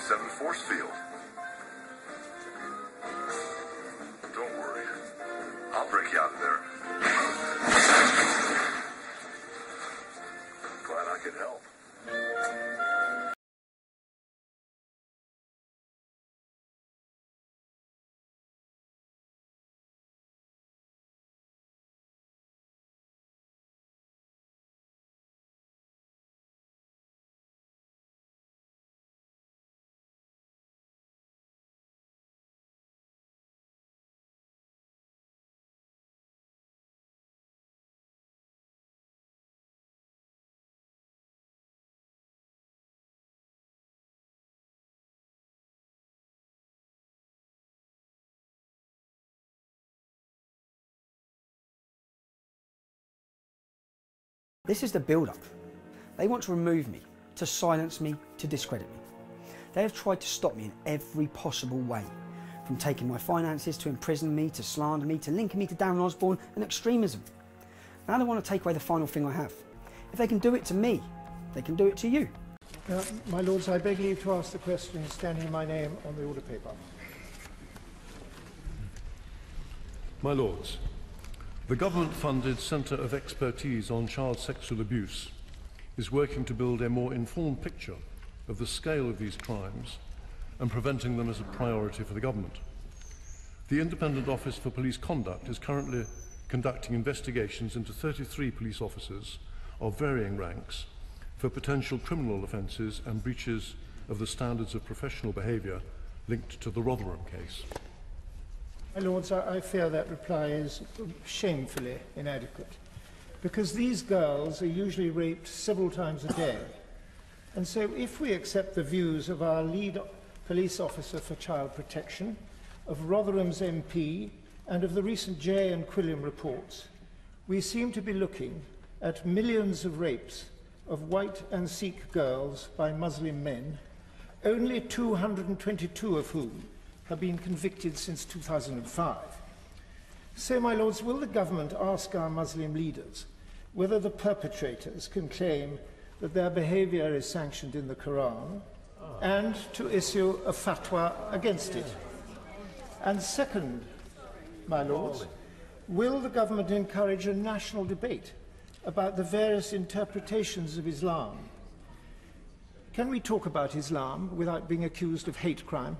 7 force field. Don't worry. I'll break you out of there. Glad I could help. This is the build-up. They want to remove me, to silence me, to discredit me. They have tried to stop me in every possible way, from taking my finances to imprison me, to slander me, to linking me to Darren Osborne and extremism. Now they want to take away the final thing I have. If they can do it to me, they can do it to you. My Lords, I beg leave to ask the question standing my name on the order paper. My Lords, the government-funded Centre of Expertise on Child Sexual Abuse is working to build a more informed picture of the scale of these crimes and preventing them as a priority for the government. The Independent Office for Police Conduct is currently conducting investigations into 33 police officers of varying ranks for potential criminal offences and breaches of the standards of professional behaviour linked to the Rotherham case. My Lords, I fear that reply is shamefully inadequate, because these girls are usually raped several times a day. And so if we accept the views of our lead police officer for child protection, of Rotherham's MP, and of the recent Jay and Quilliam reports, we seem to be looking at millions of rapes of white and Sikh girls by Muslim men, only 222 of whom have been convicted since 2005. So, my Lords, will the government ask our Muslim leaders whether the perpetrators can claim that their behaviour is sanctioned in the Quran and to issue a fatwa against it? And second, my Lords, will the government encourage a national debate about the various interpretations of Islam? Can we talk about Islam without being accused of hate crime?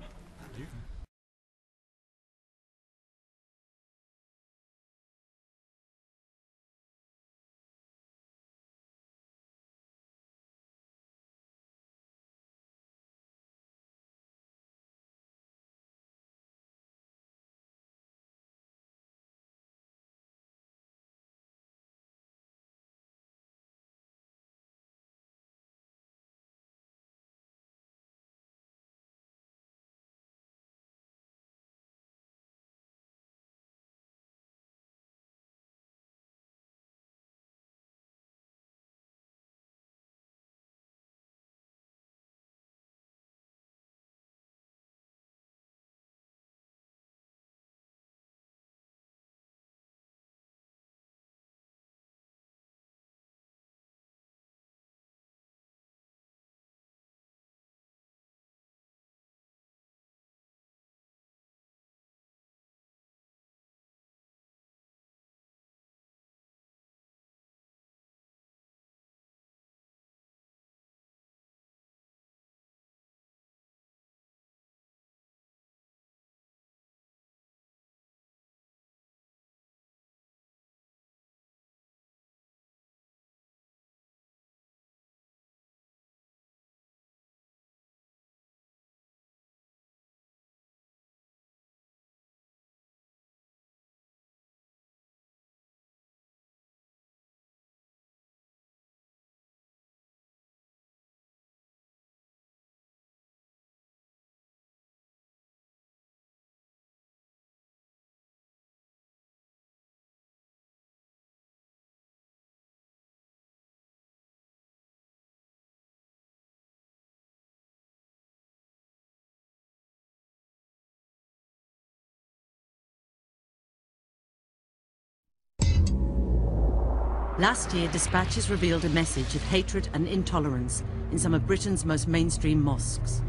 Last year, dispatches revealed a message of hatred and intolerance in some of Britain's most mainstream mosques.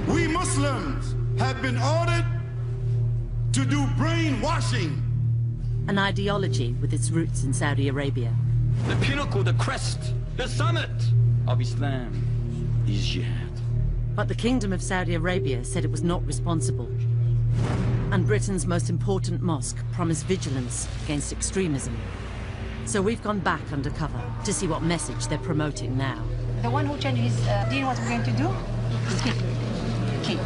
We Muslims have been ordered to do brainwashing. An ideology with its roots in Saudi Arabia. The pinnacle, the crest, the summit of Islam is jihad. But the Kingdom of Saudi Arabia said it was not responsible. And Britain's most important mosque promised vigilance against extremism. So we've gone back undercover to see what message they're promoting now. The one who changed his deen, what we're going to do? Kill.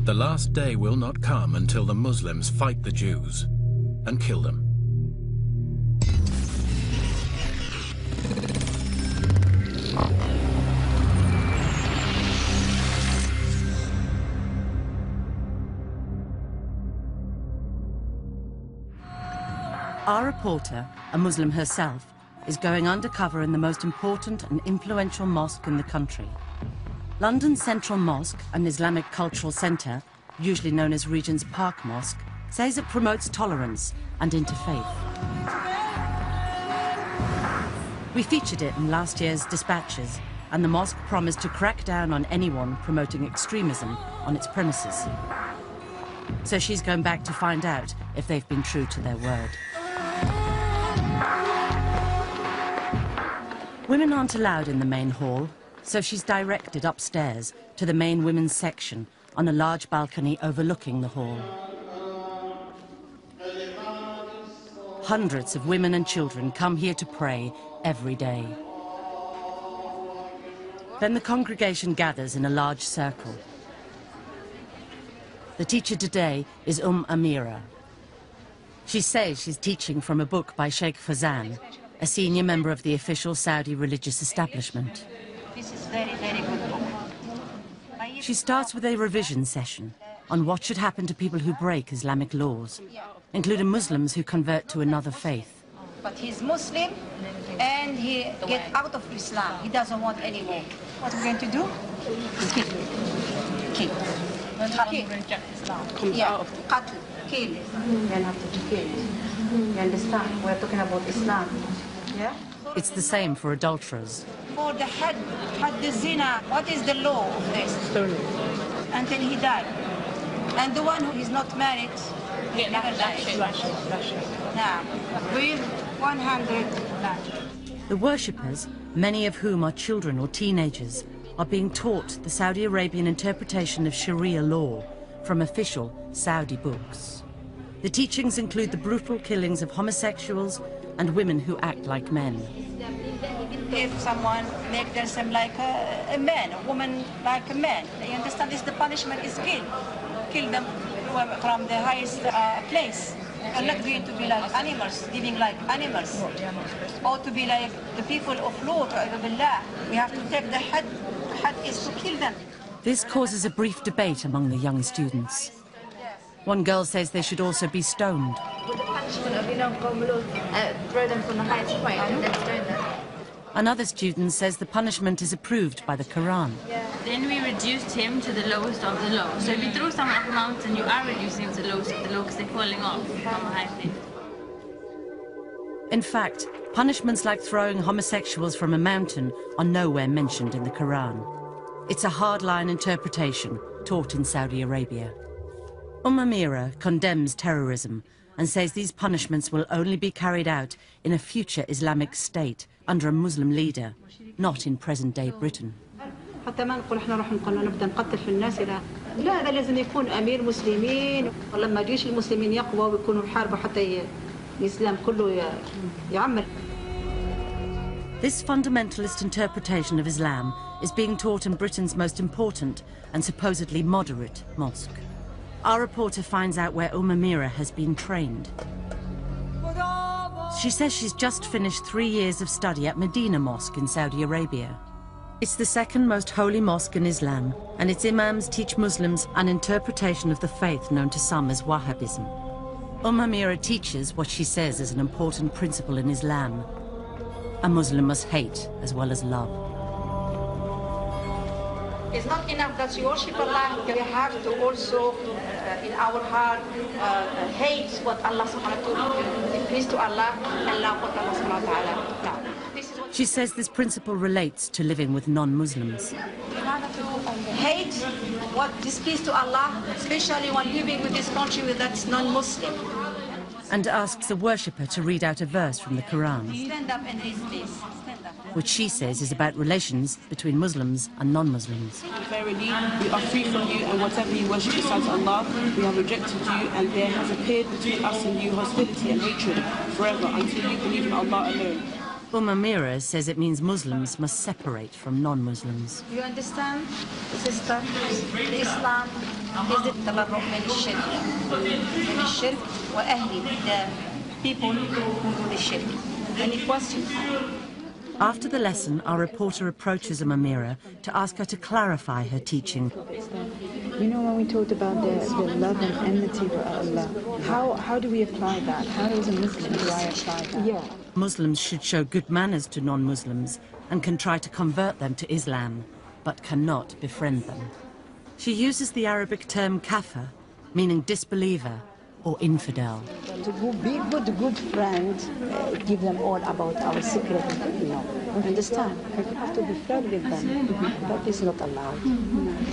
The last day will not come until the Muslims fight the Jews and kill them. Our reporter, a Muslim herself, is going undercover in the most important and influential mosque in the country. London's Central Mosque, an Islamic cultural centre, usually known as Regent's Park Mosque, says it promotes tolerance and interfaith. We featured it in last year's dispatches, and the mosque promised to crack down on anyone promoting extremism on its premises. So she's going back to find out if they've been true to their word. Women aren't allowed in the main hall, so she's directed upstairs to the main women's section on a large balcony overlooking the hall. Hundreds of women and children come here to pray every day. Then the congregation gathers in a large circle. The teacher today is Amira. She says she's teaching from a book by Sheikh Fazan, a senior member of the official Saudi religious establishment. This is very, very good book. She starts with a revision session on what should happen to people who break Islamic laws, including Muslims who convert to another faith. But he's Muslim and he get out of Islam. He doesn't want any more. What we're going to do? Kill. Kill. Comes out of qatl. Kill. You have to kill. You understand? We're talking about Islam. Yeah? It's the same for adulterers. For the had the zina, what is the law of this? Stoning. Until he died. And the one who is not married, never dies. Now, with 100 lashes. The worshippers, many of whom are children or teenagers, are being taught the Saudi Arabian interpretation of Sharia law from official Saudi books. The teachings include the brutal killings of homosexuals and women who act like men. If someone makes themselves like a man, a woman like a man, you understand this, the punishment is kill. Kill them from the highest place. They're not going to be like animals, living like animals. Or to be like the people of Lut, we have to take the had is to kill them. This causes a brief debate among the young students. One girl says they should also be stoned. With the punishment of, throw them from the highest point and then stone them. Another student says the punishment is approved by the Quran. Then we reduced him to the lowest of the low. So if you throw someone off a mountain, you are reducing him to the lowest of the low because they're falling off from a high place. In fact, punishments like throwing homosexuals from a mountain are nowhere mentioned in the Quran. It's a hardline interpretation taught in Saudi Arabia. Amira condemns terrorism and says these punishments will only be carried out in a future Islamic state under a Muslim leader, not in present-day Britain. حتى ما نقول احنا نروح نبدا نقتل في الناس لا هذا لازم يكون امير مسلمين ولما جيش المسلمين يقوى ويكونوا يحاربوا حتى الاسلام كله يعمر. This fundamentalist interpretation of Islam is being taught in Britain's most important and supposedly moderate mosque. Our reporter finds out where Amira has been trained. She says she's just finished 3 years of study at Medina Mosque in Saudi Arabia. It's the second most holy mosque in Islam, and its imams teach Muslims an interpretation of the faith known to some as Wahhabism. Amira teaches what she says is an important principle in Islam. A Muslim must hate as well as love. It's not enough that you worship Allah, you have to also, in our heart, hate what Allah subhanahu wa ta'ala, be pleased to Allah, and love what Allah subhanahu wa ta'ala. She says this principle relates to living with non-Muslims. Hate what displeased to Allah, especially when living with this country that's non-Muslim. And asks a worshipper to read out a verse from the Quran, Stand up and raise please. Stand up. which she says is about relations between Muslims and non-Muslims. Verily, we are free from you, and whatever you worship besides Allah, we have rejected you, and there has appeared between us and you hostility and hatred forever until you believe in Allah alone. Amira says it means Muslims must separate from non-Muslims. You understand, sister? Islam is the tabarruk min al-shirk wa ahli, the people who do the shirk. Any questions? After the lesson, our reporter approaches Amira to ask her to clarify her teaching. You know, when we talked about the love and enmity for Allah, how do we apply that? How as a Muslim do I apply that? Yeah. Muslims should show good manners to non-Muslims and can try to convert them to Islam, but cannot befriend them. She uses the Arabic term kafir, meaning disbeliever or infidel. To be good friend, give them all about our secret, you know. Understand? You have to be friend with them, but it's not allowed.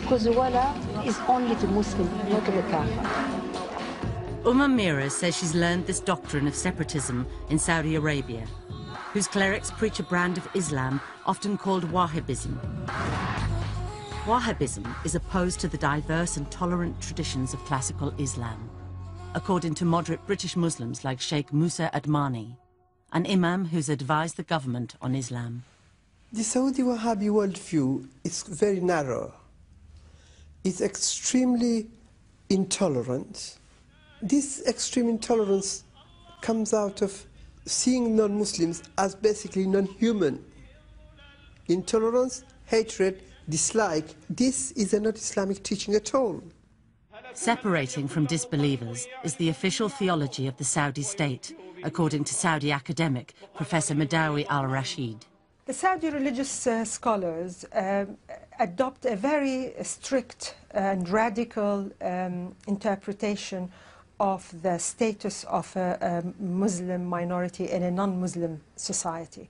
Because the wala is only to Muslim, not to the kafir. Amira says she's learned this doctrine of separatism in Saudi Arabia, whose clerics preach a brand of Islam often called Wahhabism. Wahhabism is opposed to the diverse and tolerant traditions of classical Islam, according to moderate British Muslims like Sheikh Musa Admani, an imam who's advised the government on Islam. The Saudi Wahhabi worldview is very narrow. It's extremely intolerant. This extreme intolerance comes out of seeing non-Muslims as basically non-human. Intolerance, hatred, dislike, this is not Islamic teaching at all. Separating from disbelievers is the official theology of the Saudi state, according to Saudi academic Professor Madawi al-Rashid. The Saudi religious scholars adopt a very strict and radical interpretation of the status of a Muslim minority in a non-Muslim society.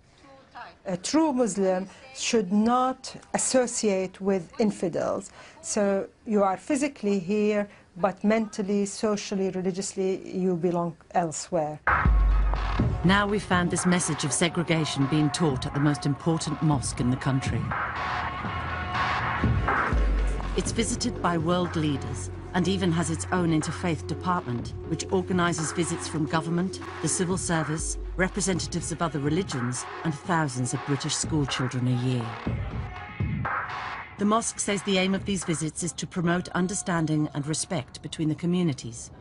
A true Muslim should not associate with infidels. So you are physically here, but mentally, socially, religiously, you belong elsewhere. Now we've found this message of segregation being taught at the most important mosque in the country. It's visited by world leaders and even has its own interfaith department, which organises visits from government, the civil service, representatives of other religions, and thousands of British schoolchildren a year. The mosque says the aim of these visits is to promote understanding and respect between the communities.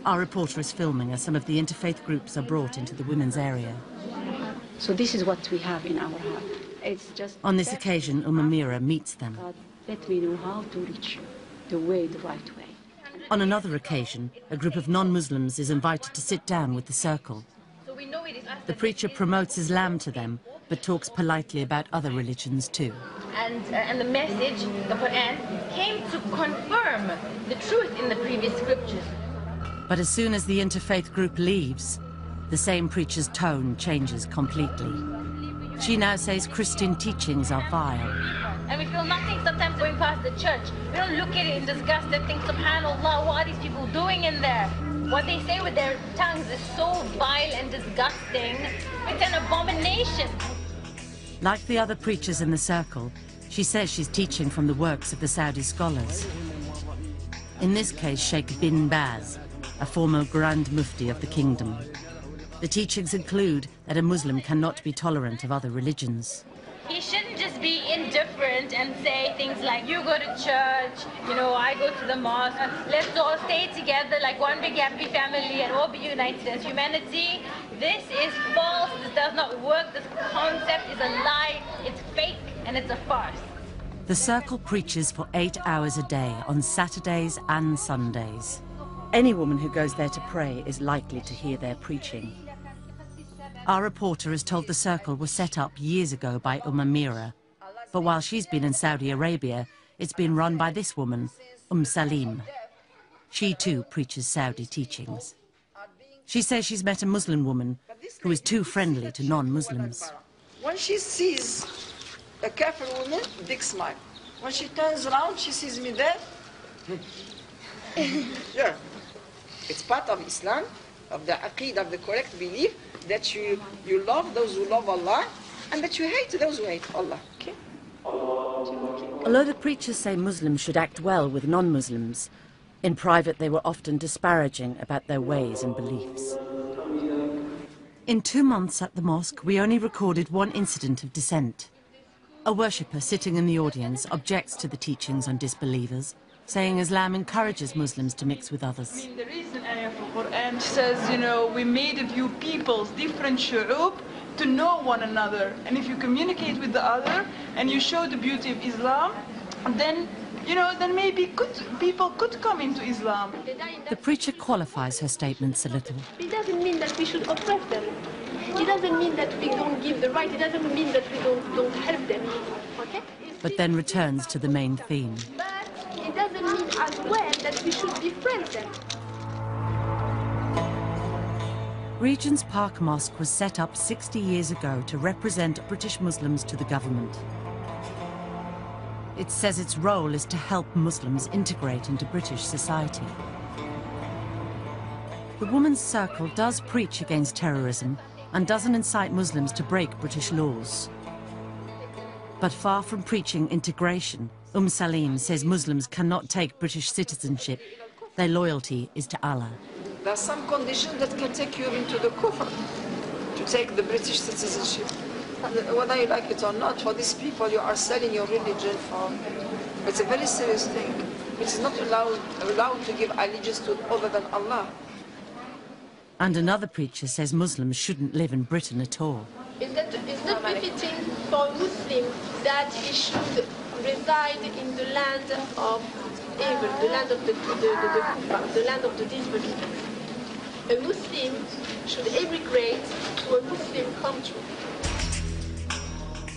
Our reporter is filming as some of the interfaith groups are brought into the women's area. So this is what we have in our heart. It's just on this occasion, Amira meets them. God, let me know how to reach you, the right way. On another occasion, a group of non-Muslims is invited to sit down with the circle. The preacher promotes Islam to them, but talks politely about other religions too. And the message, the Quran, came to confirm the truth in the previous scriptures. But as soon as the interfaith group leaves, the same preacher's tone changes completely. She now says Christian teachings are vile. And we feel nothing sometimes going past the church. We don't look at it in disgust and think, subhanAllah, what are these people doing in there? What they say with their tongues is so vile and disgusting. It's an abomination. Like the other preachers in the circle, she says she's teaching from the works of the Saudi scholars. In this case, Sheikh bin Baz, a former Grand Mufti of the kingdom. The teachings include that a Muslim cannot be tolerant of other religions. He shouldn't just be indifferent and say things like, you go to church, you know, I go to the mosque, let's all stay together like one big happy family and all be united as humanity. This is false, this does not work, this concept is a lie, it's fake, and it's a farce. The circle preaches for 8 hours a day on Saturdays and Sundays. Any woman who goes there to pray is likely to hear their preaching. Our reporter is told the circle was set up years ago by Amira But while she's been in Saudi Arabia, it's been run by this woman, Salim. She too preaches Saudi teachings. She says she's met a Muslim woman who is too friendly to non-Muslims. When she sees a kafir woman, big smile. When she turns around, she sees me there. Yeah. It's part of Islam, of the aqeed, of the correct belief, that you love those who love Allah, and that you hate those who hate Allah. Okay? Although the preachers say Muslims should act well with non-Muslims, in private they were often disparaging about their ways and beliefs. In 2 months at the mosque, we only recorded one incident of dissent. A worshipper sitting in the audience objects to the teachings on disbelievers, saying Islam encourages Muslims to mix with others. There is an ayah of the Quran says, you know, we made of you peoples, different shu'ub, to know one another. And if you communicate with the other and you show the beauty of Islam, then, you know, then maybe people could come into Islam. The preacher qualifies her statements a little. It doesn't mean that we should oppress them. It doesn't mean that we don't give the right. It doesn't mean that we don't help them. Okay? But then returns to the main theme. But it doesn't mean as well that we should befriend them. Regent's Park Mosque was set up 60 years ago to represent British Muslims to the government. It says its role is to help Muslims integrate into British society. The Women's Circle does preach against terrorism and doesn't incite Muslims to break British laws. But far from preaching integration, Salim says Muslims cannot take British citizenship. Their loyalty is to Allah. There are some conditions that can take you into the kufr, to take the British citizenship. Whether you like it or not, for these people you are selling your religion for. It's a very serious thing. It is not allowed to give allegiance to other than Allah. And another preacher says Muslims shouldn't live in Britain at all. It's not befitting for a Muslim that he should reside in the land of evil, the land of the kuffar, the land of the disbelievers. A Muslim should emigrate to a Muslim country.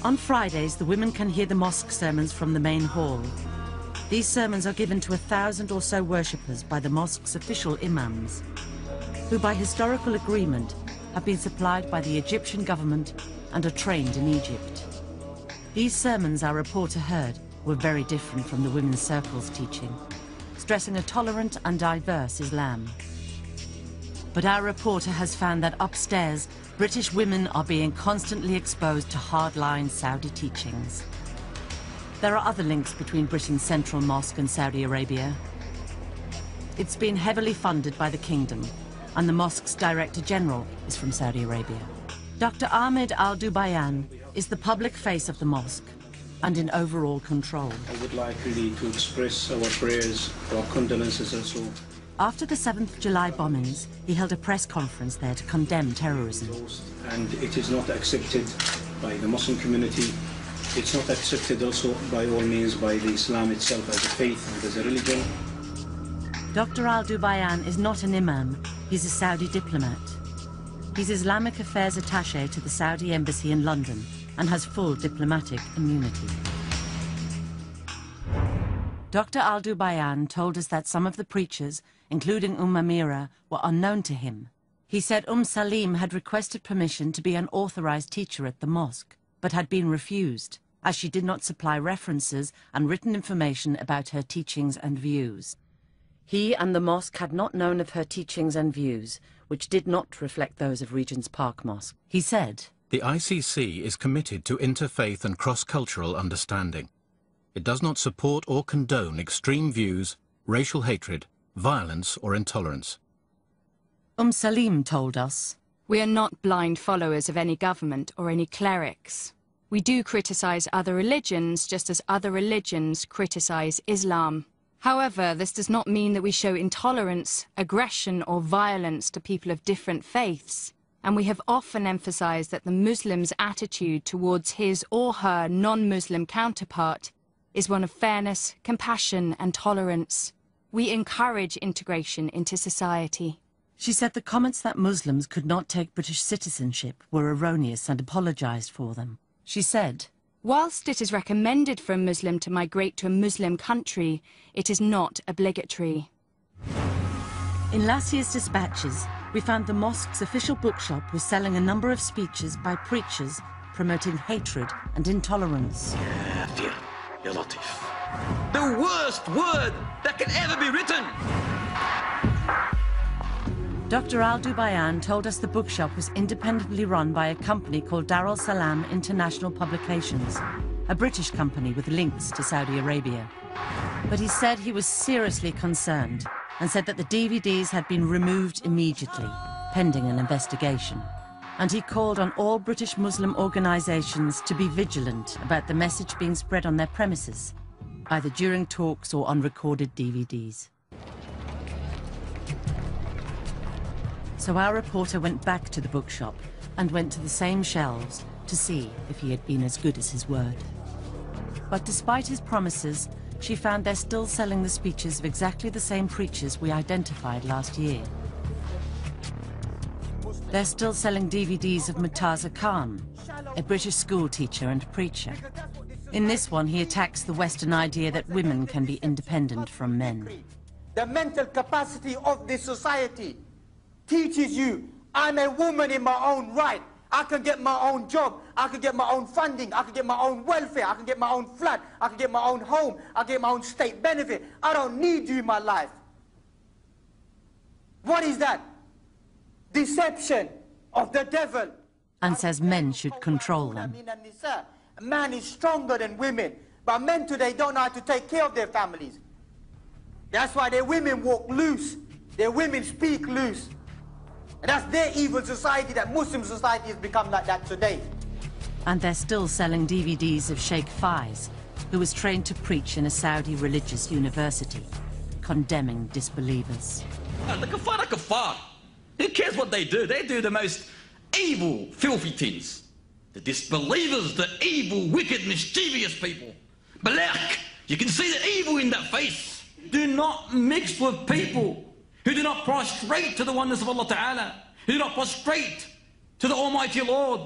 On Fridays, the women can hear the mosque sermons from the main hall. These sermons are given to 1,000 or so worshippers by the mosque's official imams, who by historical agreement have been supplied by the Egyptian government and are trained in Egypt. These sermons, our reporter heard, were very different from the Women's Circle's teaching, stressing a tolerant and diverse Islam. But our reporter has found that upstairs, British women are being constantly exposed to hardline Saudi teachings. There are other links between Britain's Central Mosque and Saudi Arabia. It's been heavily funded by the kingdom, and the mosque's Director General is from Saudi Arabia. Dr. Ahmed Al-Dubayan is the public face of the mosque and in overall control. I would like really to express our prayers, our condolences also. After the 7th July bombings, he held a press conference there to condemn terrorism. And it is not accepted by the Muslim community. It's not accepted also by all means by the Islam itself as a faith and as a religion. Dr. Al-Dubayan is not an imam, he's a Saudi diplomat. He's Islamic Affairs Attaché to the Saudi Embassy in London and has full diplomatic immunity. Dr. Al-Dubayan told us that some of the preachers, including Amira, were unknown to him. He said Salim had requested permission to be an authorized teacher at the mosque, but had been refused, as she did not supply references and written information about her teachings and views. He and the mosque had not known of her teachings and views, which did not reflect those of Regent's Park Mosque. He said, "The ICC is committed to interfaith and cross-cultural understanding. It does not support or condone extreme views, racial hatred, violence or intolerance." Salim told us, "We are not blind followers of any government or any clerics. We do criticize other religions just as other religions criticize Islam. However, this does not mean that we show intolerance, aggression or violence to people of different faiths. And we have often emphasized that the Muslim's attitude towards his or her non-Muslim counterpart is one of fairness, compassion and tolerance. We encourage integration into society." She said the comments that Muslims could not take British citizenship were erroneous and apologized for them. She said, Whilst it is recommended for a Muslim to migrate to a Muslim country, it is not obligatory. In last year's dispatches, we found the mosque's official bookshop was selling a number of speeches by preachers promoting hatred and intolerance. Ya Latif. The worst word that can ever be written. Dr. Al-Dubayan told us the bookshop was independently run by a company called Dar al-Salam International Publications, a British company with links to Saudi Arabia. But he said he was seriously concerned and said that the DVDs had been removed immediately, pending an investigation. And he called on all British Muslim organisations to be vigilant about the message being spread on their premises, either during talks or on recorded DVDs. So our reporter went back to the bookshop and went to the same shelves to see if he had been as good as his word. But despite his promises, she found they're still selling the speeches of exactly the same preachers we identified last year. They're still selling DVDs of Murtaza Khan, a British school teacher and preacher. In this one, he attacks the Western idea that women can be independent from men. The mental capacity of this society teaches you, I'm a woman in my own right. I can get my own job. I can get my own funding. I can get my own welfare. I can get my own flat. I can get my own home. I can get my own state benefit. I don't need you in my life. What is that? Deception of the devil. And says men should control them. A man is stronger than women, but men today don't know how to take care of their families. That's why their women walk loose. Their women speak loose. And that's their evil society, that Muslim society has become like that today. And they're still selling DVDs of Sheikh Faiz, who was trained to preach in a Saudi religious university, condemning disbelievers. The kafar. Who cares what they do? They do the most evil, filthy things. The disbelievers, the evil, wicked, mischievous people. Black, you can see the evil in that face. Do not mix with people who do not prostrate to the oneness of Allah Ta'ala, who do not prostrate to the Almighty Lord.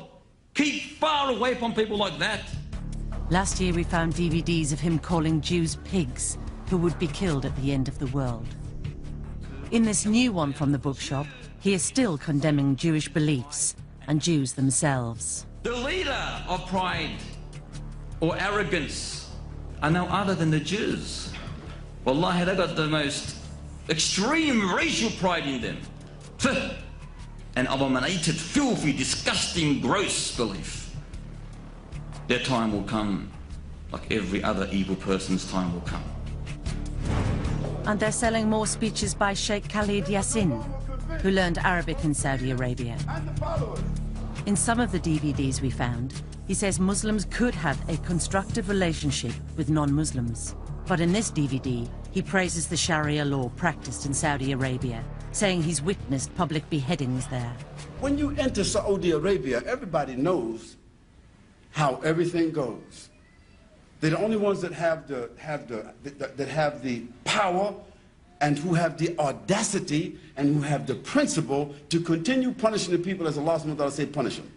Keep far away from people like that. Last year we found DVDs of him calling Jews pigs who would be killed at the end of the world. In this new one from the bookshop, he is still condemning Jewish beliefs and Jews themselves. The leader of pride or arrogance are no other than the Jews. Wallahi, they've got the most extreme racial pride in them. An abominated, filthy, disgusting, gross belief. Their time will come, like every other evil person's time will come. And they're selling more speeches by Sheikh Khalid Yassin, who learned Arabic in Saudi Arabia. In some of the DVDs we found, he says Muslims could have a constructive relationship with non-Muslims. But in this DVD, he praises the Sharia law practiced in Saudi Arabia, saying he's witnessed public beheadings there. When you enter Saudi Arabia, everybody knows how everything goes. They're the only ones that have the power and who have the audacity and who have the principle to continue punishing the people as Allah subhanahu wa ta'ala say punish them.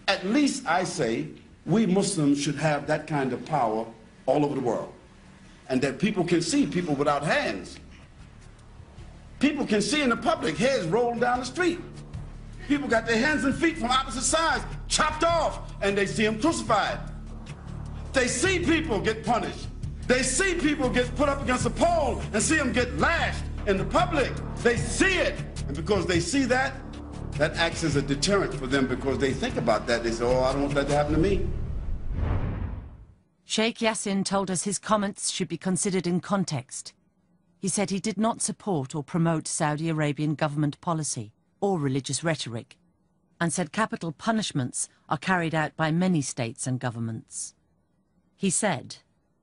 At least I say we Muslims should have that kind of power all over the world. And that people can see people without hands. People can see in the public heads rolling down the street. People got their hands and feet from opposite sides chopped off and they see them crucified. They see people get punished. They see people get put up against a pole and see them get lashed in the public. They see it. And because they see that, that acts as a deterrent for them because they think about that. They say, oh, I don't want that to happen to me. Sheikh Yassin told us his comments should be considered in context. He said he did not support or promote Saudi Arabian government policy or religious rhetoric, and said capital punishments are carried out by many states and governments. He said,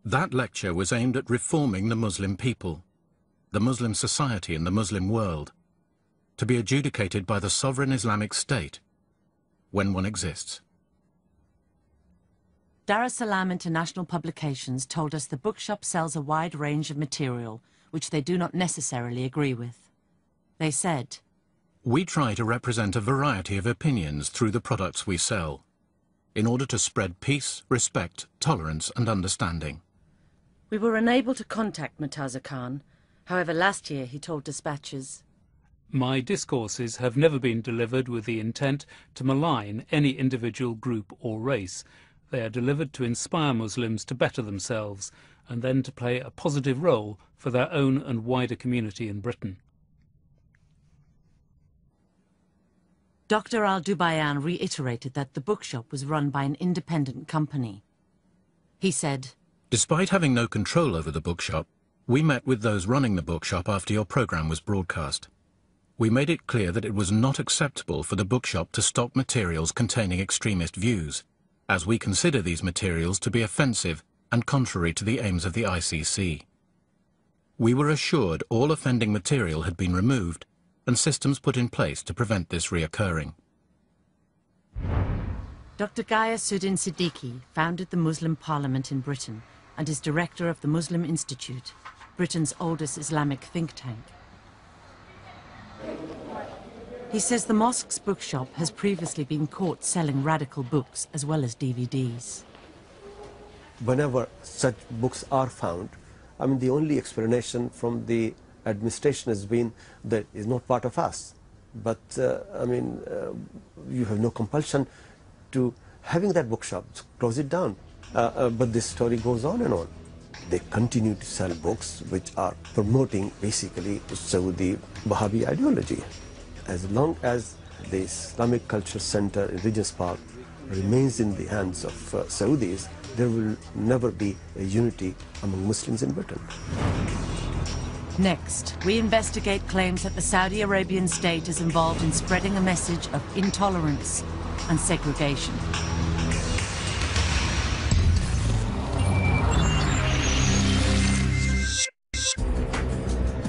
that lecture was aimed at reforming the Muslim people, the Muslim society and the Muslim world, to be adjudicated by the sovereign Islamic State, when one exists. Dar es-Salaam International Publications told us the bookshop sells a wide range of material which they do not necessarily agree with. They said, we try to represent a variety of opinions through the products we sell. in order to spread peace, respect, tolerance and understanding. We were unable to contact Murtaza Khan. However, last year he told dispatchers, "My discourses have never been delivered with the intent to malign any individual group or race. They are delivered to inspire Muslims to better themselves and then to play a positive role for their own and wider community in Britain." Dr. Al-Dubayan reiterated that the bookshop was run by an independent company. He said, "Despite having no control over the bookshop, we met with those running the bookshop after your programme was broadcast. We made it clear that it was not acceptable for the bookshop to stock materials containing extremist views, as we consider these materials to be offensive and contrary to the aims of the ICC. We were assured all offending material had been removed and systems put in place to prevent this reoccurring." Dr. Ghayasuddin Siddiqui founded the Muslim Parliament in Britain and is director of the Muslim Institute, Britain's oldest Islamic think tank. He says the mosque's bookshop has previously been caught selling radical books as well as DVDs. Whenever such books are found, I mean, the only explanation from the administration has been that it's not part of us. But, I mean, you have no compulsion to having that bookshop, so close it down. But this story goes on and on. They continue to sell books which are promoting basically Saudi Wahhabi ideology. As long as the Islamic Culture Center in Regent's Park remains in the hands of Saudis, there will never be a unity among Muslims in Britain. Next, we investigate claims that the Saudi Arabian state is involved in spreading a message of intolerance and segregation.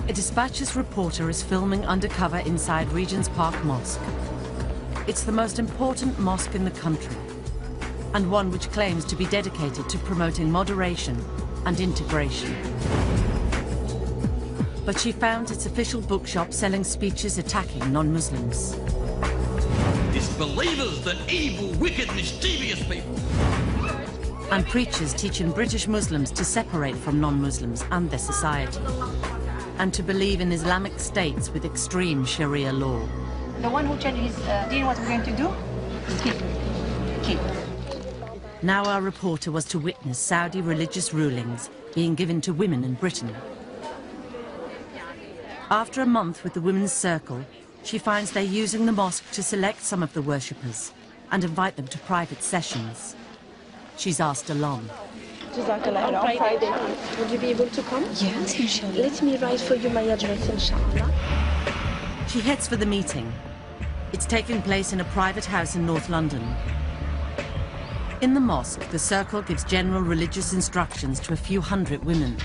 A dispatches reporter is filming undercover inside Regent's Park Mosque. It's the most important mosque in the country, and one which claims to be dedicated to promoting moderation and integration. But she found its official bookshop selling speeches attacking non-Muslims. Disbelievers, the evil, wicked, mischievous people. And preachers teaching British Muslims to separate from non-Muslims and their society, and to believe in Islamic states with extreme Sharia law. The one who changes his deen, what we're going to do? Kill. Now our reporter was to witness Saudi religious rulings being given to women in Britain. After a month with the Women's Circle, she finds they're using the mosque to select some of the worshippers and invite them to private sessions. She's asked along. On Friday, would you be able to come? Yes, inshallah. Let me write for you my address, inshallah. She heads for the meeting. It's taking place in a private house in North London. In the mosque, the circle gives general religious instructions to a few hundred women.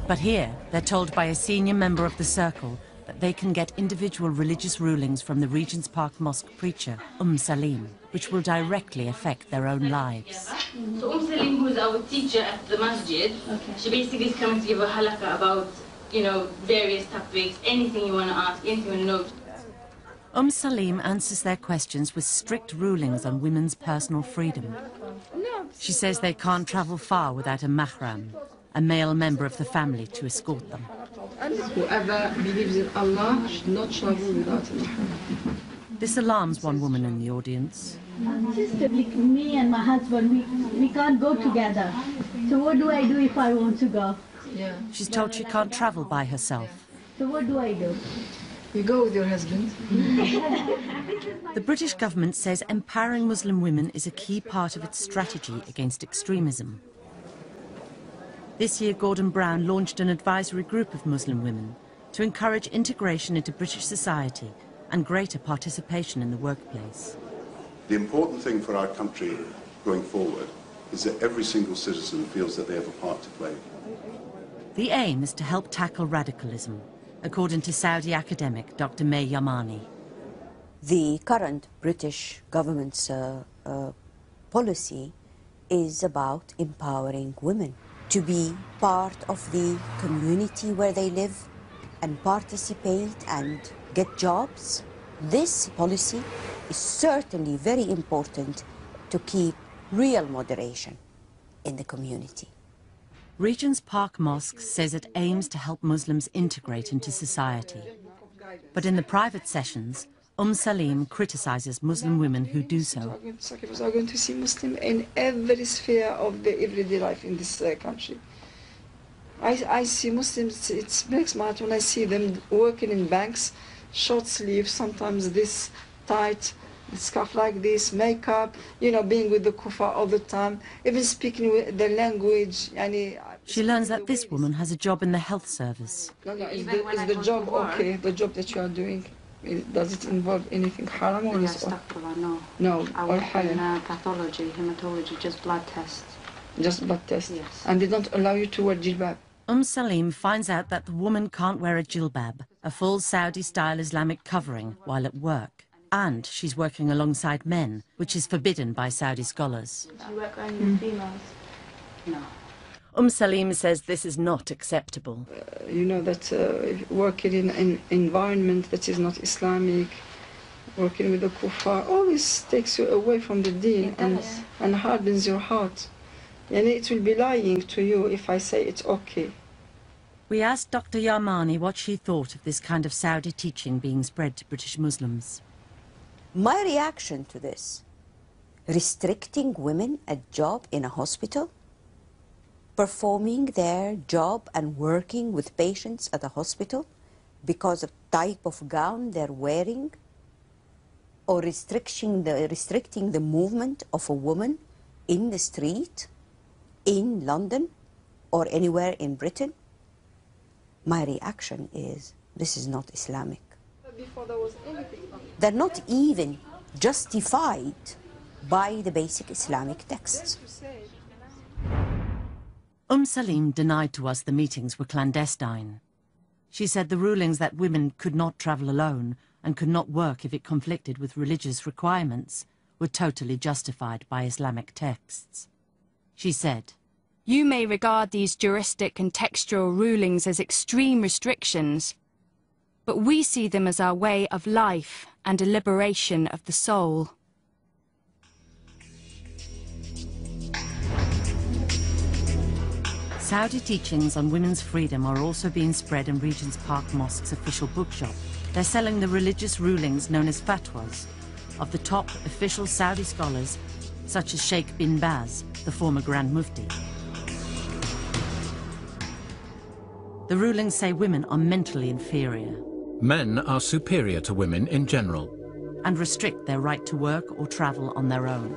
But here, they're told by a senior member of the circle that they can get individual religious rulings from the Regent's Park Mosque preacher, Salim, which will directly affect their own lives. So Salim, who's our teacher at the masjid, she basically is coming to give a halakha about, various topics, anything you want to ask, anything you want to know. Salim answers their questions with strict rulings on women's personal freedom. She says they can't travel far without a mahram, a male member of the family to escort them. Whoever believes in Allah should not travel without a mahram. This alarms one woman in the audience. Sister, me and my husband, we can't go together. So what do I do if I want to go? Yeah. She's told she can't travel by herself. So what do I do? You go with your husband. The British government says empowering Muslim women is a key part of its strategy against extremism. This year, Gordon Brown launched an advisory group of Muslim women to encourage integration into British society and greater participation in the workplace. The important thing for our country going forward is that every single citizen feels that they have a part to play. The aim is to help tackle radicalism, according to Saudi academic Dr. May Yamani. The current British government's policy is about empowering women to be part of the community where they live and participate and get jobs. This policy is certainly very important to keep real moderation in the community. Regent's Park Mosque says it aims to help Muslims integrate into society. But in the private sessions, Salim criticizes Muslim women who do so. Sacrifice are going to see Muslim in every sphere of the everyday life in this country. I see Muslims, it breaks my heart when I see them working in banks, short sleeves, sometimes this tight, scarf like this, makeup, you know, being with the kufa all the time, even speaking with the language. She learns that this woman has a job in the health service. No, is the job okay, the job that you are doing? Does it involve anything haram or is it? No, I or work in halal? pathology, hematology, just blood tests. Just blood tests? Yes. And they don't allow you to wear jilbab? Salim finds out that the woman can't wear a jilbab, a full Saudi-style Islamic covering, while at work. And she's working alongside men, which is forbidden by Saudi scholars. You work only with females? No. Salim says this is not acceptable. You know that working in an environment that is not Islamic, working with the kuffar, always takes you away from the deen and hardens your heart. And it will be lying to you if I say it's okay. We asked Dr. Yarmani what she thought of this kind of Saudi teaching being spread to British Muslims. My reaction to this, restricting women a job in a hospital, performing their job and working with patients at a hospital because of type of gown they're wearing, or restricting the movement of a woman in the street, in London, or anywhere in Britain, my reaction is, this is not Islamic. They're not even justified by the basic Islamic texts. Salim denied to us the meetings were clandestine. She said the rulings that women could not travel alone and could not work if it conflicted with religious requirements were totally justified by Islamic texts. She said, "You may regard these juristic and textual rulings as extreme restrictions, but we see them as our way of life and a liberation of the soul." Saudi teachings on women's freedom are also being spread in Regent's Park Mosque's official bookshop. They're selling the religious rulings known as fatwas of the top official Saudi scholars, such as Sheikh bin Baz, the former Grand Mufti. The rulings say women are mentally inferior. Men are superior to women in general. And restrict their right to work or travel on their own.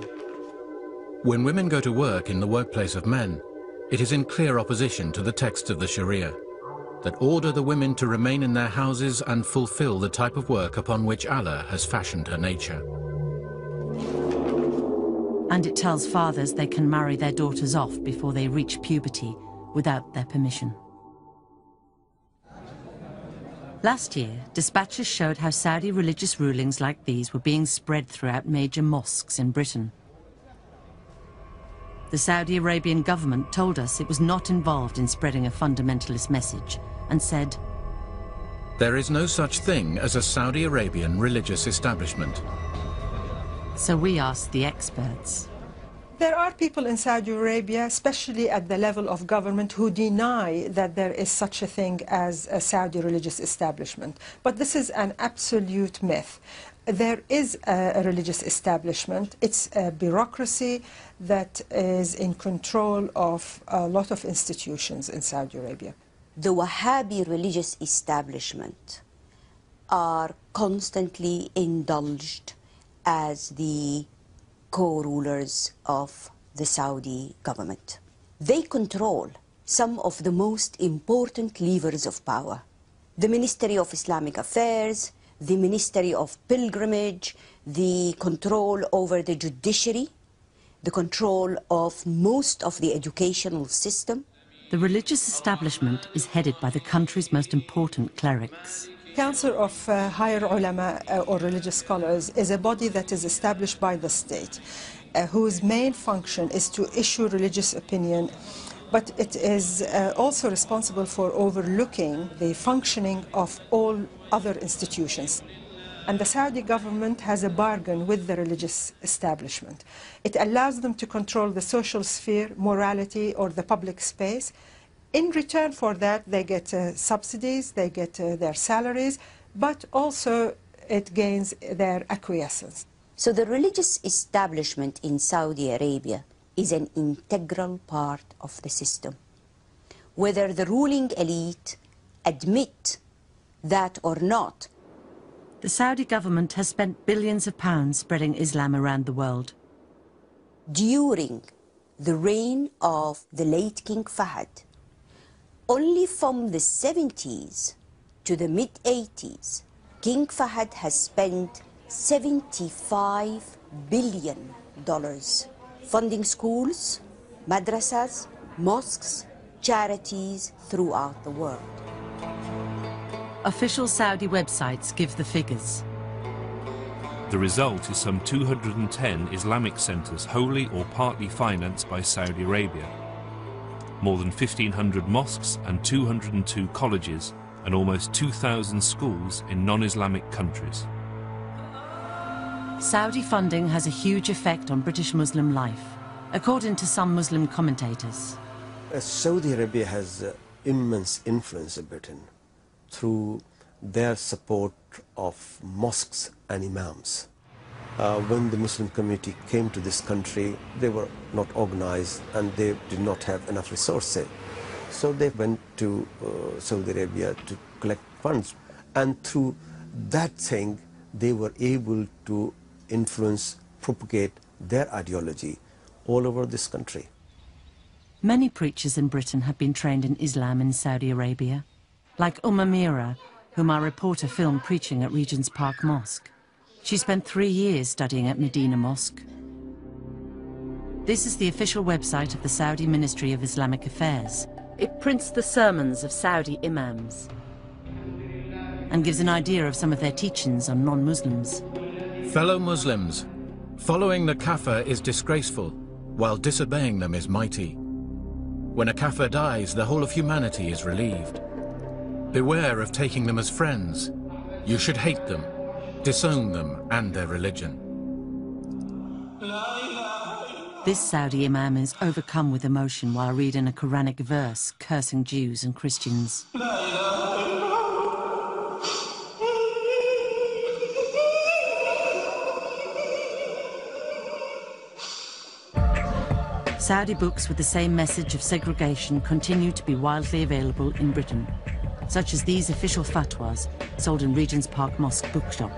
When women go to work in the workplace of men, it is in clear opposition to the texts of the Sharia that order the women to remain in their houses and fulfill the type of work upon which Allah has fashioned her nature. And it tells fathers they can marry their daughters off before they reach puberty without their permission. Last year, dispatches showed how Saudi religious rulings like these were being spread throughout major mosques in Britain. The Saudi Arabian government told us it was not involved in spreading a fundamentalist message and said, "There is no such thing as a Saudi Arabian religious establishment." So we asked the experts. There are people in Saudi Arabia, especially at the level of government, who deny that there is such a thing as a Saudi religious establishment. But this is an absolute myth. There is a religious establishment. It's a bureaucracy that is in control of a lot of institutions in Saudi Arabia. The Wahhabi religious establishment are constantly indulged as the co-rulers of the Saudi government. They control some of the most important levers of power. The Ministry of Islamic Affairs, the Ministry of Pilgrimage, the control over the judiciary, the control of most of the educational system. The religious establishment is headed by the country's most important clerics. Council of Higher Ulama or religious scholars is a body that is established by the state, whose main function is to issue religious opinion, but it is also responsible for overlooking the functioning of all other institutions. And the Saudi government has a bargain with the religious establishment. It allows them to control the social sphere, morality, or the public space. In return for that, they get subsidies, they get their salaries, but also it gains their acquiescence. So the religious establishment in Saudi Arabia is an integral part of the system. Whether the ruling elite admit that or not. The Saudi government has spent billions of pounds spreading Islam around the world. During the reign of the late King Fahd, only from the 70s to the mid-80s, King Fahd has spent $75 billion funding schools, madrasas, mosques, charities throughout the world. Official Saudi websites give the figures. The result is some 210 Islamic centres wholly or partly financed by Saudi Arabia, more than 1,500 mosques and 202 colleges, and almost 2,000 schools in non-Islamic countries. Saudi funding has a huge effect on British Muslim life, according to some Muslim commentators. Saudi Arabia has immense influence in Britain through their support of mosques and imams. When the Muslim community came to this country, they were not organized and they did not have enough resources. So they went to Saudi Arabia to collect funds. And through that thing, they were able to influence, propagate their ideology all over this country. Many preachers in Britain have been trained in Islam in Saudi Arabia, like Amira, whom our reporter filmed preaching at Regent's Park Mosque. She spent 3 years studying at Medina Mosque. This is the official website of the Saudi Ministry of Islamic Affairs. It prints the sermons of Saudi imams and gives an idea of some of their teachings on non-Muslims. Fellow Muslims, following the Kafir is disgraceful, while disobeying them is mighty. When a Kafir dies, the whole of humanity is relieved. Beware of taking them as friends. You should hate them, disown them and their religion. This Saudi imam is overcome with emotion while reading a Quranic verse cursing Jews and Christians. Saudi books with the same message of segregation continue to be widely available in Britain, such as these official fatwas sold in Regent's Park Mosque bookshop.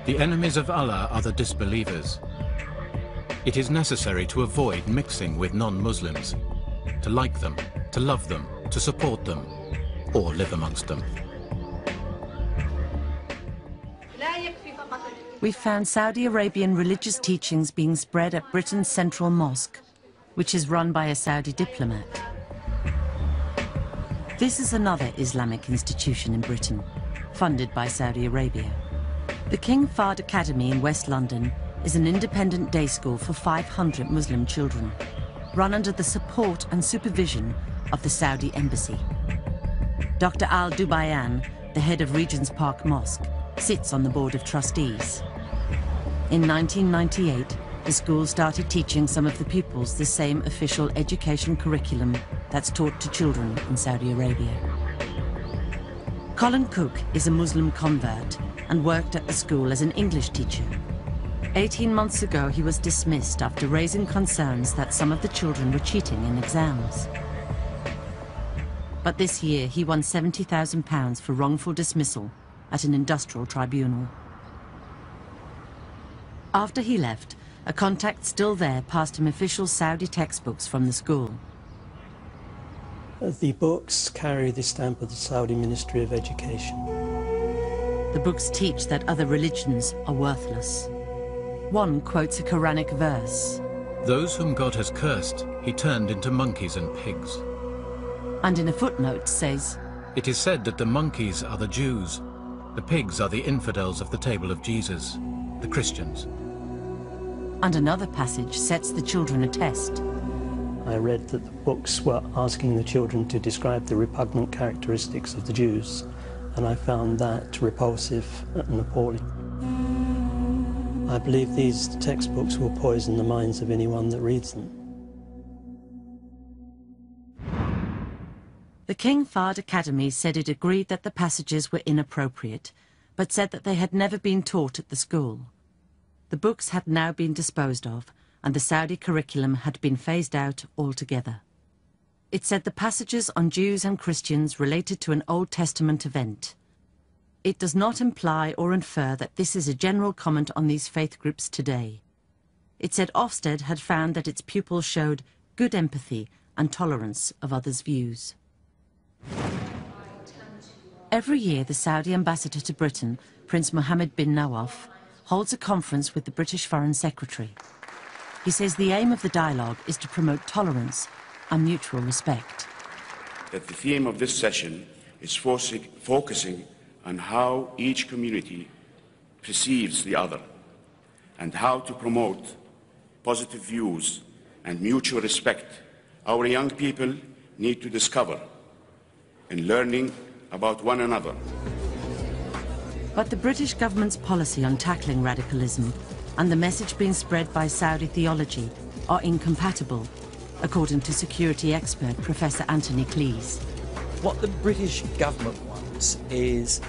The enemies of Allah are the disbelievers. It is necessary to avoid mixing with non-Muslims, to like them, to love them, to support them, or live amongst them. We found Saudi Arabian religious teachings being spread at Britain's Central Mosque, which is run by a Saudi diplomat. This is another Islamic institution in Britain, funded by Saudi Arabia. The King Fahd Academy in West London is an independent day school for 500 Muslim children, run under the support and supervision of the Saudi Embassy. Dr. Al Dubayan, the head of Regent's Park Mosque, sits on the board of trustees. In 1998, the school started teaching some of the pupils the same official education curriculum that's taught to children in Saudi Arabia. Colin Cook is a Muslim convert and worked at the school as an English teacher. 18 months ago, he was dismissed after raising concerns that some of the children were cheating in exams. But this year, he won £70,000 for wrongful dismissal at an industrial tribunal. After he left, a contact still there passed him official Saudi textbooks from the school. The books carry the stamp of the Saudi Ministry of Education. The books teach that other religions are worthless. One quotes a Quranic verse. Those whom God has cursed, he turned into monkeys and pigs. And in a footnote says, it is said that the monkeys are the Jews, the pigs are the infidels of the table of Jesus, the Christians. And another passage sets the children a test. I read that the books were asking the children to describe the repugnant characteristics of the Jews, and I found that repulsive and appalling. I believe these textbooks will poison the minds of anyone that reads them. The King Fahd Academy said it agreed that the passages were inappropriate, but said that they had never been taught at the school. The books had now been disposed of, and the Saudi curriculum had been phased out altogether. It said the passages on Jews and Christians related to an Old Testament event. It does not imply or infer that this is a general comment on these faith groups today. It said Ofsted had found that its pupils showed good empathy and tolerance of others' views. Every year, the Saudi ambassador to Britain, Prince Mohammed bin Nawaf, holds a conference with the British Foreign Secretary. He says the aim of the dialogue is to promote tolerance and mutual respect. That the theme of this session is focusing on how each community perceives the other and how to promote positive views and mutual respect. Our young people need to discover in learning about one another. But the British government's policy on tackling radicalism and the message being spread by Saudi theology are incompatible, according to security expert Professor Anthony Cleese. What the British government wants is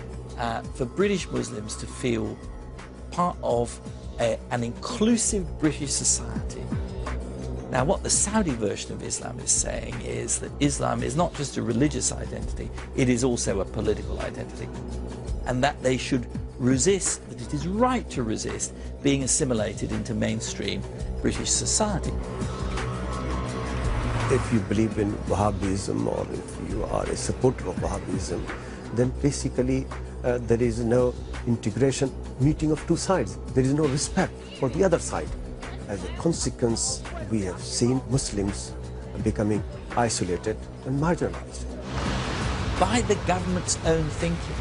for British Muslims to feel part of an inclusive British society. Now, what the Saudi version of Islam is saying is that Islam is not just a religious identity, it is also a political identity. And that they should resist, that it is right to resist being assimilated into mainstream British society. If you believe in Wahhabism or if you are a supporter of Wahhabism, then basically there is no integration, meeting of two sides. There is no respect for the other side. As a consequence, we have seen Muslims becoming isolated and marginalized. By the government's own thinking,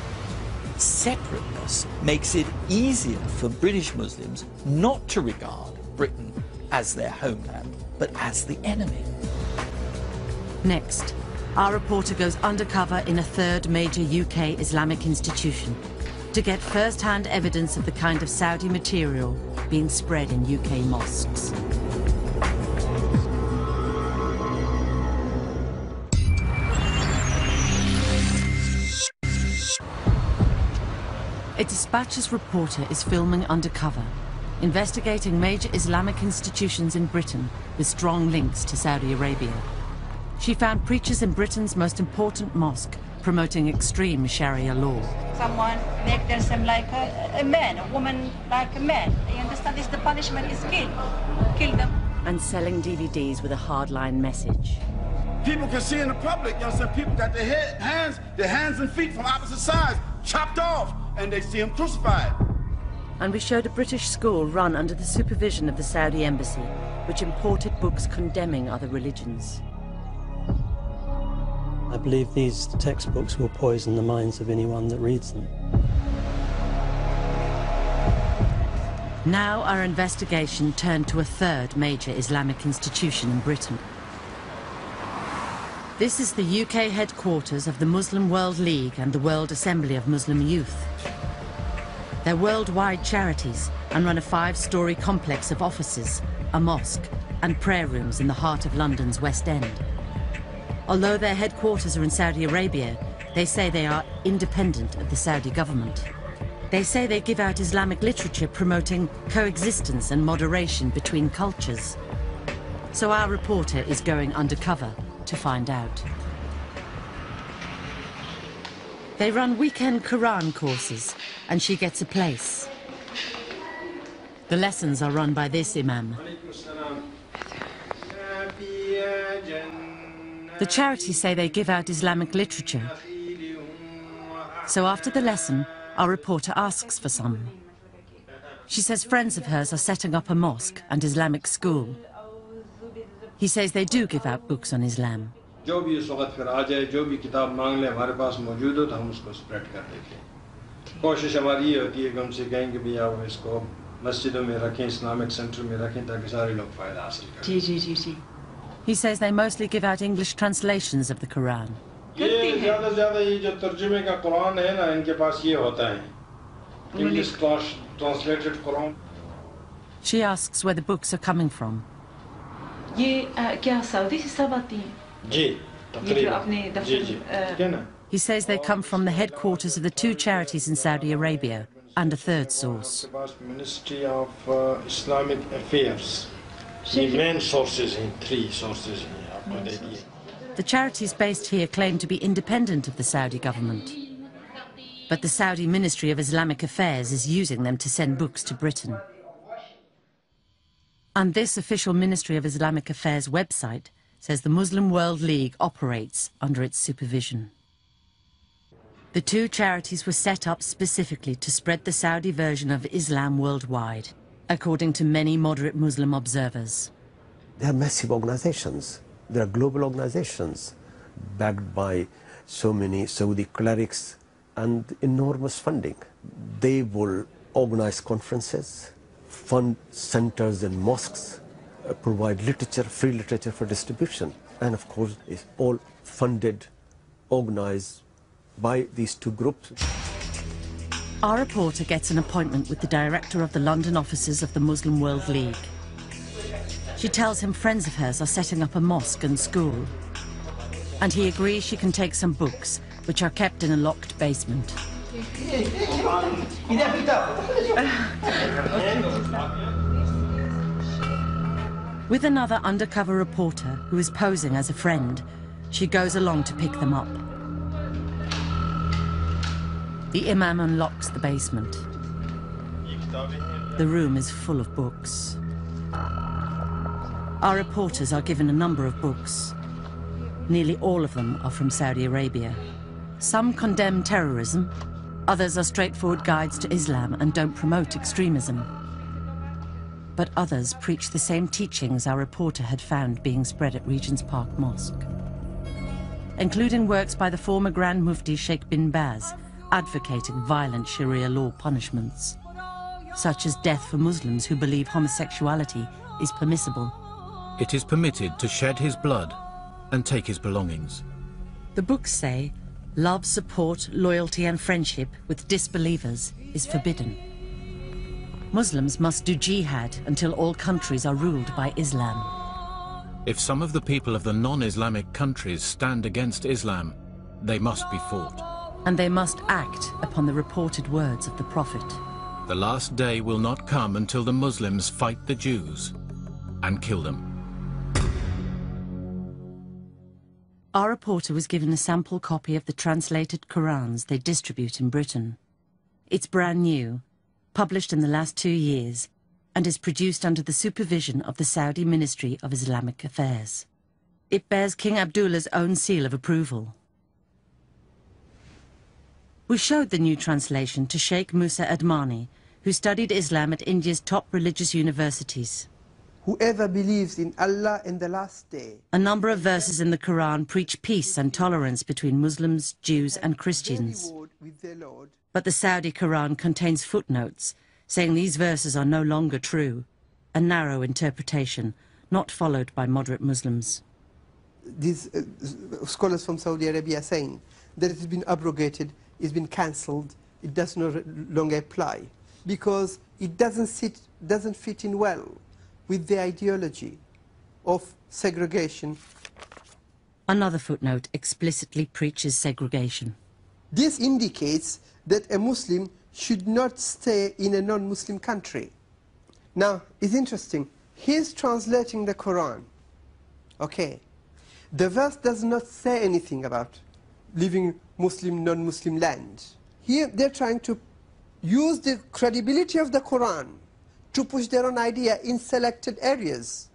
separateness makes it easier for British Muslims not to regard Britain as their homeland, but as the enemy. Next, our reporter goes undercover in a third major UK Islamic institution to get first-hand evidence of the kind of Saudi material being spread in UK mosques. A Dispatches reporter is filming undercover, investigating major Islamic institutions in Britain with strong links to Saudi Arabia. She found preachers in Britain's most important mosque promoting extreme Sharia law. Someone make them like a man, a woman like a man. You understand? This the punishment is kill them. And selling DVDs with a hardline message. People can see in the public, you understand, people got their hands and feet from opposite sides chopped off, and they see them crucified. And we showed a British school run under the supervision of the Saudi embassy, which imported books condemning other religions. I believe these textbooks will poison the minds of anyone that reads them. Now our investigation turned to a third major Islamic institution in Britain. This is the UK headquarters of the Muslim World League and the World Assembly of Muslim Youth. They're worldwide charities and run a 5-storey complex of offices, a mosque, and prayer rooms in the heart of London's West End. Although their headquarters are in Saudi Arabia, they say they are independent of the Saudi government. They say they give out Islamic literature promoting coexistence and moderation between cultures. So our reporter is going undercover to find out. They run weekend Quran courses, and she gets a place. The lessons are run by this imam. The charities say they give out Islamic literature. So after the lesson, our reporter asks for some. She says friends of hers are setting up a mosque and Islamic school. He says they do give out books on Islam. He says they mostly give out English translations of the Quran. Good thing ज़्यादा से ज़्यादा ये जो तर्जुमे का कुरान है ना, इनके पास ये होता है, English translated Quran. She asks where the books are coming from. ये क्या सऊदी से सब आती हैं? जी, तकरीबन. जी, जी. क्या ना? He says they come from the headquarters of the two charities in Saudi Arabia and a third source. Ministry of Islamic Affairs. The main sources in three sources. The charities based here claim to be independent of the Saudi government. But the Saudi Ministry of Islamic Affairs is using them to send books to Britain. And this official Ministry of Islamic Affairs website says the Muslim World League operates under its supervision. The two charities were set up specifically to spread the Saudi version of Islam worldwide, according to many moderate Muslim observers. They are massive organizations. They are global organizations backed by so many Saudi clerics and enormous funding. They will organize conferences, fund centers and mosques, provide literature, free literature for distribution. And of course, it's all funded, organized by these two groups. Our reporter gets an appointment with the director of the London offices of the Muslim World League. She tells him friends of hers are setting up a mosque and school. And he agrees she can take some books, which are kept in a locked basement. With another undercover reporter who is posing as a friend, she goes along to pick them up. The imam unlocks the basement. The room is full of books. Our reporters are given a number of books. Nearly all of them are from Saudi Arabia. Some condemn terrorism, others are straightforward guides to Islam and don't promote extremism. But others preach the same teachings our reporter had found being spread at Regent's Park Mosque, including works by the former Grand Mufti Sheikh bin Baz, advocating violent Sharia law punishments, such as death for Muslims who believe homosexuality is permissible. It is permitted to shed his blood and take his belongings. The books say love, support, loyalty and friendship with disbelievers is forbidden. Muslims must do jihad until all countries are ruled by Islam. If some of the people of the non-Islamic countries stand against Islam, they must be fought. And they must act upon the reported words of the Prophet. The last day will not come until the Muslims fight the Jews and kill them. Our reporter was given a sample copy of the translated Qurans they distribute in Britain. It's brand new, published in the last 2 years, and is produced under the supervision of the Saudi Ministry of Islamic Affairs. It bears King Abdullah's own seal of approval. We showed the new translation to Sheikh Musa Admani, who studied Islam at India's top religious universities. Whoever believes in Allah and the last day. A number of verses in the Quran preach peace and tolerance between Muslims, Jews and Christians. But the Saudi Quran contains footnotes saying these verses are no longer true, a narrow interpretation not followed by moderate Muslims. These scholars from Saudi Arabia are saying that it has been abrogated, it's been cancelled, it does no longer apply, because it doesn't fit in well with the ideology of segregation. Another footnote explicitly preaches segregation. This indicates that a Muslim should not stay in a non-Muslim country. Now, it's interesting. He's translating the Quran. Okay. The verse does not say anything about living Muslim, non-Muslim land. Here, they're trying to use the credibility of the Quran to push their own idea in selected areas.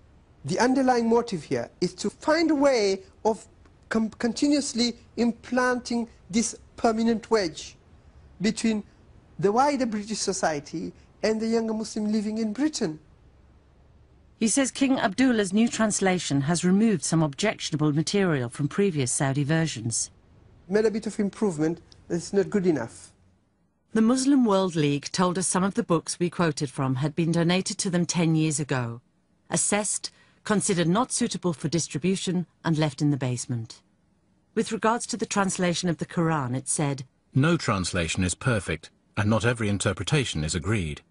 The underlying motive here is to find a way of continuously implanting this permanent wedge between the wider British society and the younger Muslim living in Britain. He says King Abdullah's new translation has removed some objectionable material from previous Saudi versions. Made a bit of improvement, but it's not good enough. The Muslim World League told us some of the books we quoted from had been donated to them 10 years ago, assessed, considered not suitable for distribution and left in the basement. With regards to the translation of the Quran, it said, "No translation is perfect, and not every interpretation is agreed.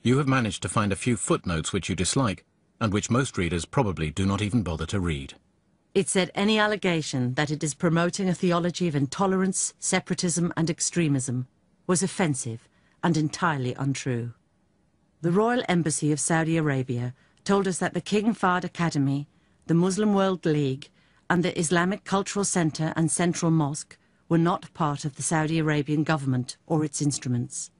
You have managed to find a few footnotes which you dislike, and which most readers probably do not even bother to read." It said any allegation that it is promoting a theology of intolerance, separatism and extremism was offensive and entirely untrue. The Royal Embassy of Saudi Arabia told us that the King Fahd Academy, the Muslim World League and the Islamic Cultural Centre and Central Mosque were not part of the Saudi Arabian government or its instruments.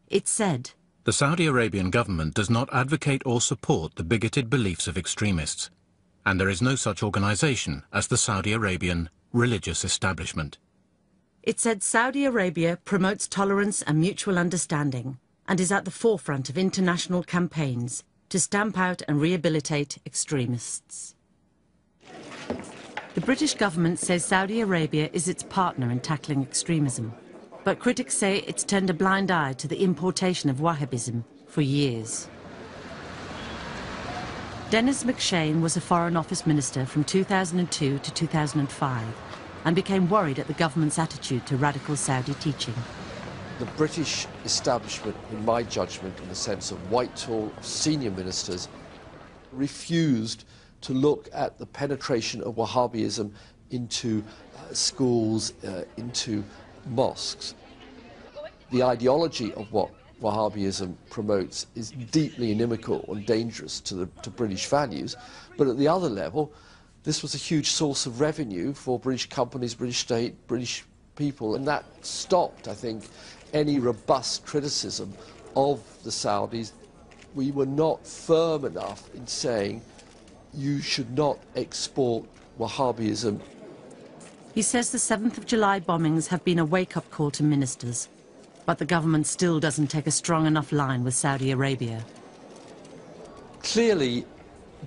It said, "The Saudi Arabian government does not advocate or support the bigoted beliefs of extremists, and there is no such organization as the Saudi Arabian religious establishment." It said Saudi Arabia promotes tolerance and mutual understanding and is at the forefront of international campaigns to stamp out and rehabilitate extremists. The British government says Saudi Arabia is its partner in tackling extremism, but critics say it's turned a blind eye to the importation of Wahhabism for years. Dennis McShane was a Foreign Office Minister from 2002 to 2005 and became worried at the government's attitude to radical Saudi teaching. The British establishment, in my judgment, in the sense of Whitehall, senior ministers, refused to look at the penetration of Wahhabism into schools, into mosques. The ideology of what Wahhabism promotes is deeply inimical and dangerous to British values, but at the other level, this was a huge source of revenue for British companies, British state, British people, and that stopped, I think, any robust criticism of the Saudis. We were not firm enough in saying you should not export Wahhabism. He says the 7th of July bombings have been a wake-up call to ministers, but the government still doesn't take a strong enough line with Saudi Arabia. Clearly,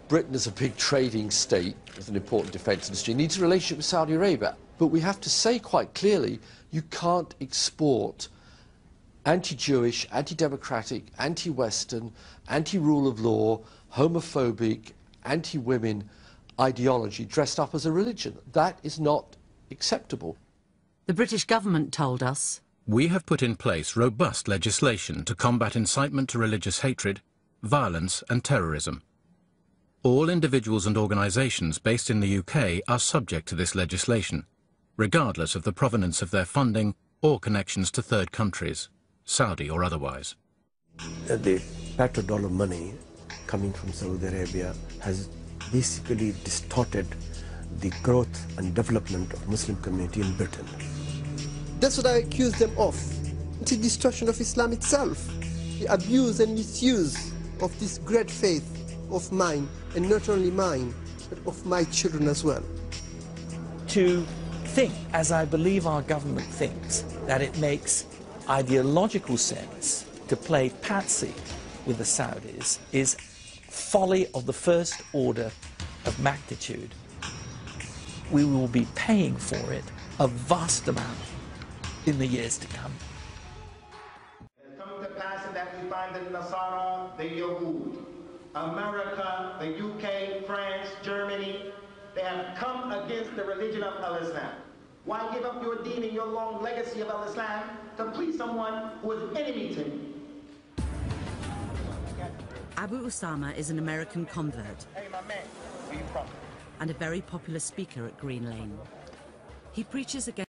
Britain is a big trading state with an important defence industry, needs a relationship with Saudi Arabia, but we have to say quite clearly you can't export anti-Jewish, anti-democratic, anti-Western, anti-rule of law, homophobic, anti-women ideology dressed up as a religion. That is not acceptable. The British government told us, "We have put in place robust legislation to combat incitement to religious hatred, violence and terrorism. All individuals and organisations based in the UK are subject to this legislation, regardless of the provenance of their funding or connections to third countries, Saudi or otherwise." The petrodollar money coming from Saudi Arabia has basically distorted the growth and development of Muslim community in Britain. That's what I accuse them of. It's a distortion of Islam itself. The abuse and misuse of this great faith of mine, and not only mine, but of my children as well. To think, as I believe our government thinks, that it makes ideological sense to play patsy with the Saudis is folly of the first order of magnitude. We will be paying for it a vast amount in the years to come. It's come to pass that we find the Nasara, the Yahud, America, the UK, France, Germany, they have come against the religion of Al-Islam. Why give up your deen and your long legacy of Al-Islam to please someone who is enemy to you? Abu Usama is an American convert and a very popular speaker at Green Lane. He preaches against